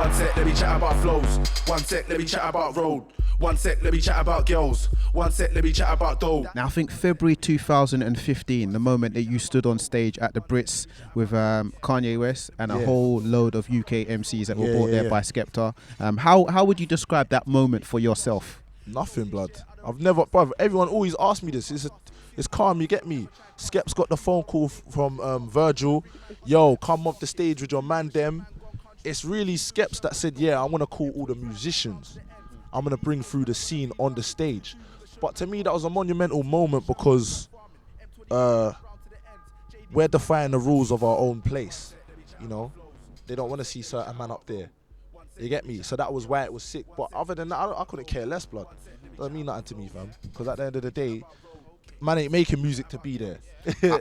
One sec, let me chat about flows. One sec, let me chat about road. One sec, let me chat about girls. One sec, let me chat about dough. Now, I think February 2015, the moment that you stood on stage at the Brits with Kanye West and a whole load of UK MCs that were brought there by Skepta. How would you describe that moment for yourself? Nothing, blood. I've never, bruv, everyone always asks me this. It's calm, you get me? Skep's got the phone call from Virgil. Yo, come off the stage with your man, them. It's really Skep's that said, yeah, I'm going to call all the musicians. I'm going to bring through the scene on the stage. But to me, that was a monumental moment because we're defying the rules of our own place, you know? They don't want to see certain man up there. You get me? So that was why it was sick. But other than that, I couldn't care less, blood. Doesn't mean nothing to me, fam. Because at the end of the day, man ain't making music to be there.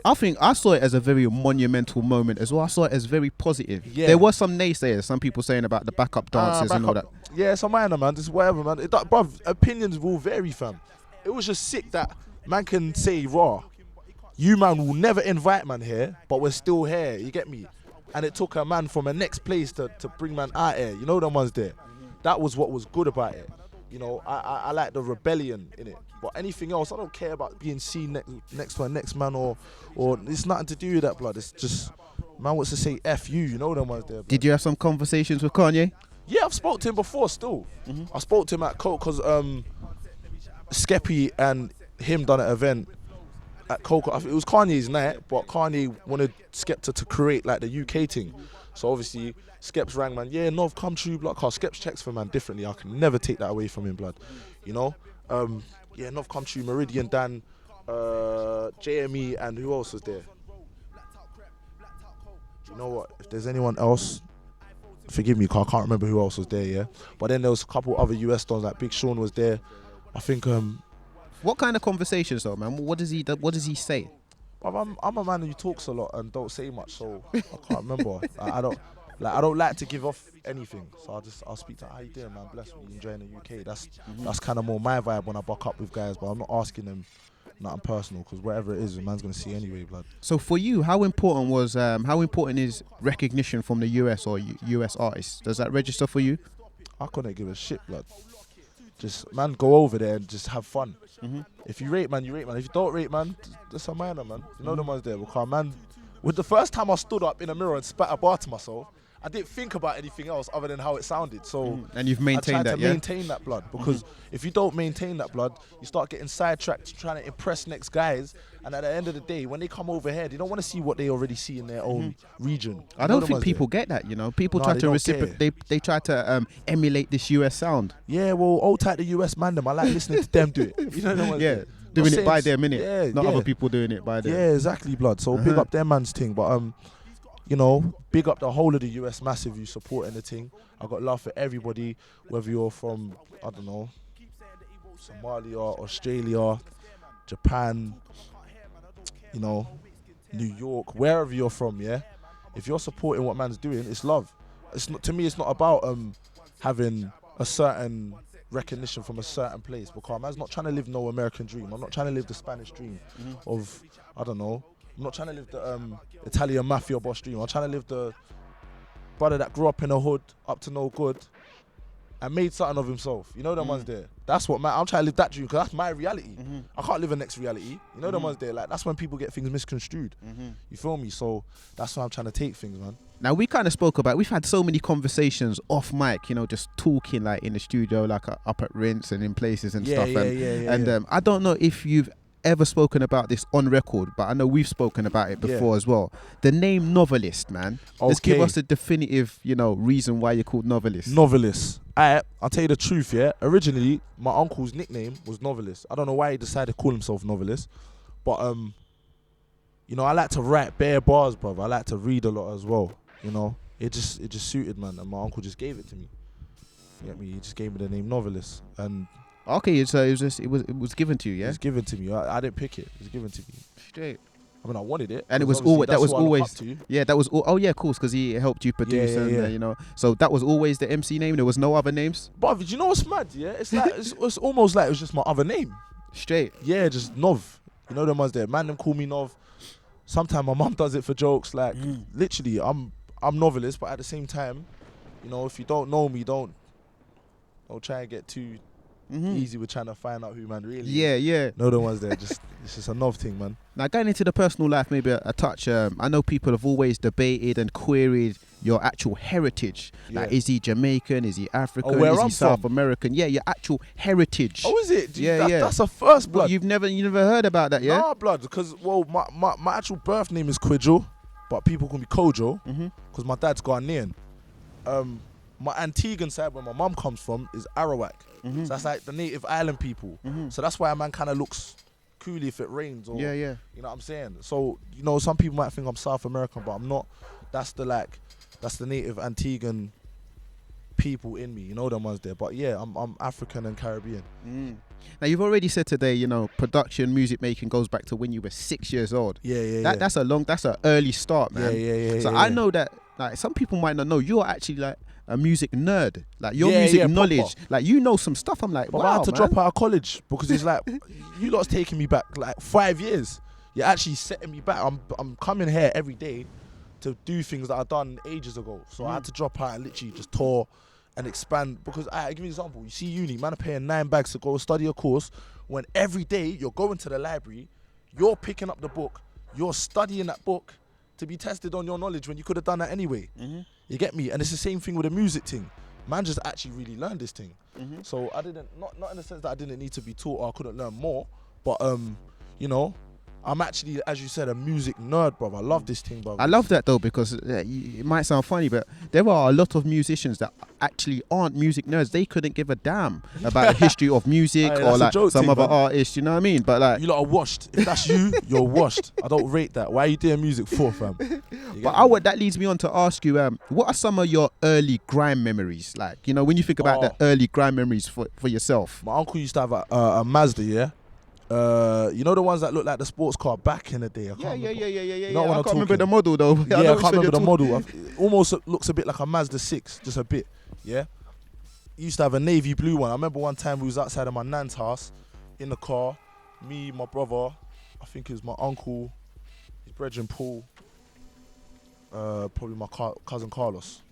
I think I saw it as a very monumental moment as well. I saw it as very positive. Yeah. There were some naysayers, some people saying about the backup dances and all that. Yeah, it's a minor, man. It's whatever, man. Bruv, opinions will vary, fam. It was just sick that man can say, raw, you man will never invite man here, but we're still here. You get me? And it took a man from a next place to bring man out here. You know them ones there. That was what was good about it. You know, I like the rebellion in it. But anything else, I don't care about being seen next to a next man or it's nothing to do with that, blood. It's just, man wants to say F you know them ones there. Blood. Did you have some conversations with Kanye? Yeah, I've spoke to him before still. I spoke to him at Coke because Skeppy and him done an event at Coke. It was Kanye's night, but Kanye wanted Skepta to create like the UK thing. So obviously, Skeps rang, man, yeah, Nov, come true, blood. Cause Skeps checks for man differently. I can never take that away from him, blood. You know? Yeah, Nov, come true, Meridian, Dan, JME, and who else was there? You know what? If there's anyone else, forgive me, cause I can't remember who else was there, yeah? But then there was a couple other US stars, like Big Sean was there. I think, what kind of conversations though, man? What does he say? I'm a man who talks a lot and don't say much, so I can't remember. I don't like to give off anything, so I'll speak to how you doing, man. Bless me, enjoying the UK. That's kind of more my vibe when I buck up with guys, but I'm not asking them nothing personal because whatever it is, the man's gonna see anyway, blood. So for you, how important is recognition from the US or US artists? Does that register for you? I couldn't give a shit, blood. Just, man, go over there and just have fun. If you rate, man, you rate, man. If you don't rate, man, just a minor, man. You know the ones there. Because, man, with the first time I stood up in a mirror and spat a bar to myself, I didn't think about anything else other than how it sounded. So and you've maintained that, I tried to maintain that, blood. Because if you don't maintain that, blood, you start getting sidetracked trying to impress next guys. And at the end of the day, when they come over here, they don't want to see what they already see in their own region. I don't think people get that, you know. People try to reciprocate. They try to emulate this US sound. Yeah, well, old type the US man, them. I like listening to them do it. You know the ones there. Doing it by their minute. Not other people doing it by their. Yeah, exactly, blood. So big up their man's thing. But you know, big up the whole of the US massive you supporting the thing. I got love for everybody, whether you're from, I don't know, Somalia, Australia, Japan, you know, New York, wherever you're from, yeah. If you're supporting what man's doing, it's love. It's not, to me, it's not about having a certain recognition from a certain place, because man's not trying to live no American dream. I'm not trying to live the Spanish dream of, I don't know. I'm not trying to live the Italian mafia boss dream. I'm trying to live the brother that grew up in a hood, up to no good, and made something of himself. You know them ones there. That's what I'm trying to live that dream, because that's my reality. I can't live a next reality. You know them ones there. Like, that's when people get things misconstrued. You feel me? So that's why I'm trying to take things, man. Now, we kind of spoke about, we've had so many conversations off mic, you know, just talking like in the studio, like up at Rinse and in places and stuff. And I don't know if you've ever spoken about this on record, but I know we've spoken about it before as well. The name Novelist, man. Let's give us a definitive, you know, reason why you're called Novelist. Novelist. I'll tell you the truth, yeah. Originally, my uncle's nickname was Novelist. I don't know why he decided to call himself Novelist, but you know, I like to write bare bars, brother. I like to read a lot as well. You know, it just suited, man, and my uncle just gave it to me. You get me? He just gave me the name Novelist, and okay, so it was given to you, yeah? It was given to me. I didn't pick it. It was given to me. Straight. I mean, I wanted it, and it was always oh yeah, of course, because he helped you produce and you know. So that was always the MC name. There was no other names. But do you know what's mad? Yeah, it's like it's almost like it was just my other name. Straight. Yeah, just Nov. You know them ones there. Man, them call me Nov. Sometimes my mum does it for jokes. Like literally, I'm Novelist, but at the same time, you know, if you don't know me, don't try and get too easy with trying to find out who man really is. Yeah. No, the ones there, just it's just a novel thing, man. Now, going into the personal life, maybe a touch. I know people have always debated and queried your actual heritage. Yeah. Like, is he Jamaican? Is he African? where is he I'm South from? American? Yeah, your actual heritage. Oh, is it? Yeah, That's a first, blood. You've never heard about that, yeah? Nah, blood, because, well, my actual birth name is Kwidjo, but people call me Kojo, because my dad's Ghanaian. My Antiguan side, where my mum comes from, is Arawak. So that's like the native island people. So that's why a man kind of looks cool if it rains. Or, Yeah. You know what I'm saying? So, you know, some people might think I'm South American, but I'm not. That's the native Antiguan people in me. You know them ones there. But yeah, I'm African and Caribbean. Now, you've already said today, you know, production, music making goes back to when you were 6 years old. Yeah. That's an early start, man. Yeah. So I know that, like, some people might not know, you are actually like a music nerd. Like, your music knowledge, proper. like, you know some stuff. I'm like, But wow, I had to man. drop out of college because it's like, you lot's taking me back like 5 years. You're actually setting me back. I'm coming here every day to do things that I've done ages ago. So I had to drop out and literally just tour and expand. Because I give you an example. You see uni, man are paying 9 bags to go study a course when every day you're going to the library, you're picking up the book, you're studying that book to be tested on your knowledge when you could have done that anyway. You get me? And it's the same thing with the music thing. Man just actually really learned this thing. So I didn't, not in the sense that I didn't need to be taught or I couldn't learn more, but you know, I'm actually, as you said, a music nerd, brother. I love this thing, brother. I love that though, because it might sound funny, but there are a lot of musicians that actually aren't music nerds. They couldn't give a damn about the history of music or like some thing, other man. artists, you know what I mean? But like, You lot are washed. If that's you, you're washed. I don't rate that. Why are you doing music for, fam? but that leads me on to ask you, what are some of your early grime memories? Like, you know, when you think about the early grime memories for yourself. My uncle used to have a Mazda, yeah? You know the ones that look like the sports car back in the day? Yeah. You know what I I'm can't remember talking? the model though. Yeah, I can't remember the model. It almost looks a bit like a Mazda 6, just a bit, yeah? Used to have a navy blue one. I remember one time we was outside of my nan's house in the car, me, my brother, I think it was my uncle, his brethren Paul, probably my cousin Carlos.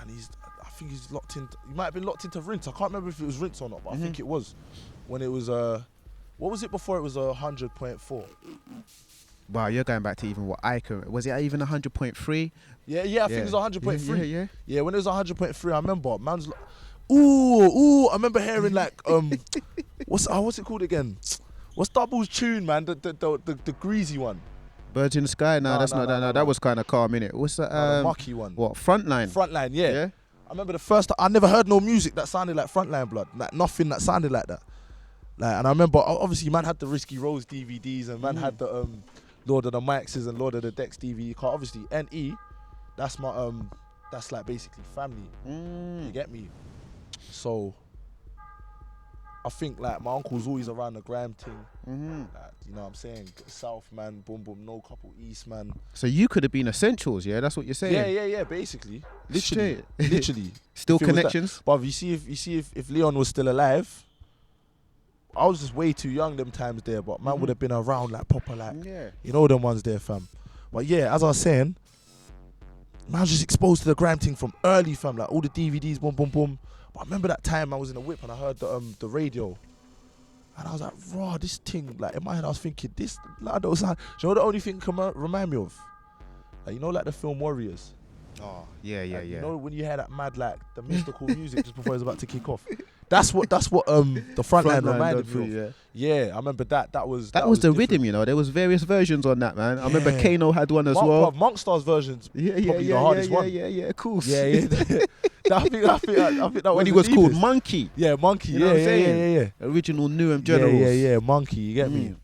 And I think he's locked in, he might have been locked into Rinse. I can't remember if it was Rinse or not, but I think it was. When it was, what was it before it was 100.4? Wow, you're going back to even what I can. Was it even 100.3? Yeah, I think it was 100.3. Yeah, when it was 100.3, I remember man's like, ooh, I remember hearing like what's it called again? What's Double's tune, man? The greasy one. Birds in the Sky. No, that's not that. No, that was kind of calm, innit? What's that? The mucky one. What? Frontline. Frontline, yeah. I remember the first time I never heard no music that sounded like Frontline, blood. Like nothing that sounded like that. Like, and I remember obviously man had the Risky Rose DVDs and man had the Lord of the Maxes and Lord of the Decks DVD. Obviously NE, that's my that's like basically family. You get me? So I think like my uncle's always around the grime thing. Like, you know what I'm saying? South man, boom boom, no couple East man. So you could have been Essentials, yeah? That's what you're saying? Yeah, basically. Literally. Still connections? But you see if Leon was still alive, I was just way too young them times there, but man would have been around like proper like, you know them ones there, fam. But yeah, as I was saying, man was just exposed to the grime thing from early, fam. Like all the DVDs, boom, boom, boom. But I remember that time I was in a whip and I heard the radio. And I was like, raw, this thing, like in my head I was thinking, this, like, those, you know the only thing can remind me of? Like, you know like the film Warriors? Oh, yeah. You know when you hear that mad like the mystical music just before it's about to kick off? That's what the Frontline reminded me of. Yeah, I remember that. That was the different. rhythm, you know. There was various versions on that, man. I remember Kano had one as well. Monkstar's version's probably the hardest one. Yeah, cool. Yeah. I think that when he was called Monkey. Yeah, Monkey. You know what I'm saying? Yeah. Original Newham Generals. Yeah, Monkey. You get me?